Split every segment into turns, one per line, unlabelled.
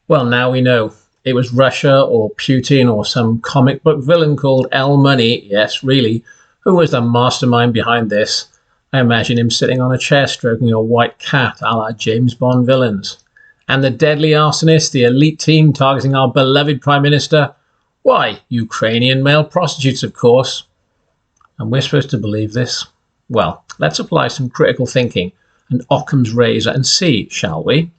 Well, now we know. It was Russia or Putin or some comic book villain called L Money, yes, really, who was the mastermind behind this. I imagine him sitting on a chair stroking a white cat a la James Bond villains. And the deadly arsonist, the elite team targeting our beloved Prime Minister? Why, Ukrainian male prostitutes, of course. And we're supposed to believe this? Well, let's apply some critical thinking and Occam's razor and see, shall we?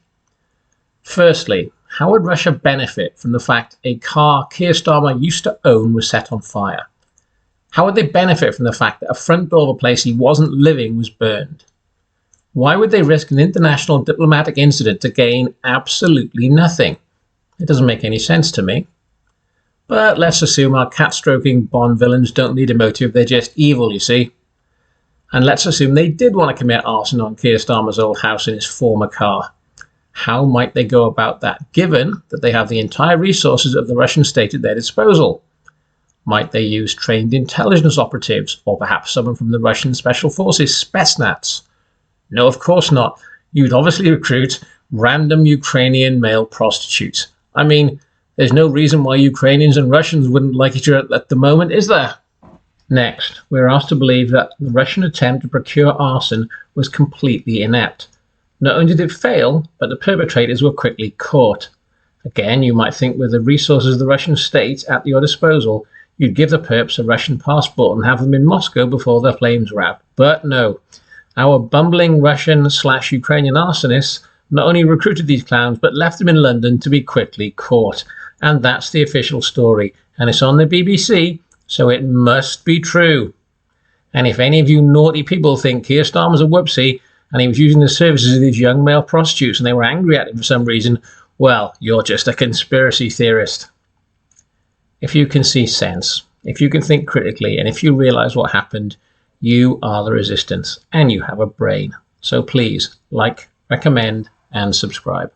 Firstly, how would Russia benefit from the fact a car Keir Starmer used to own was set on fire? How would they benefit from the fact that a front door of a place he wasn't living was burned? Why would they risk an international diplomatic incident to gain absolutely nothing? It doesn't make any sense to me. But let's assume our cat-stroking Bond villains don't need a motive, they're just evil, you see. And let's assume they did want to commit arson on Keir Starmer's old house in his former car. How might they go about that, given that they have the entire resources of the Russian state at their disposal? Might they use trained intelligence operatives, or perhaps someone from the Russian Special Forces, Spetsnaz? No, of course not. You'd obviously recruit random Ukrainian male prostitutes. I mean, there's no reason why Ukrainians and Russians wouldn't like each other at the moment, is there? Next, we're asked to believe that the Russian attempt to procure arson was completely inept. Not only did it fail, but the perpetrators were quickly caught. Again, you might think with the resources of the Russian state at your disposal, you'd give the perps a Russian passport and have them in Moscow before their flames wrap. But no, our bumbling Russian/Ukrainian arsonists not only recruited these clowns, but left them in London to be quickly caught. And that's the official story. And it's on the BBC, so it must be true. And if any of you naughty people think Keir Starmer's a whoopsie, and he was using the services of these young male prostitutes and they were angry at him for some reason, well, you're just a conspiracy theorist. If you can see sense, if you can think critically, and if you realize what happened, you are the resistance and you have a brain. So please like, recommend, and subscribe.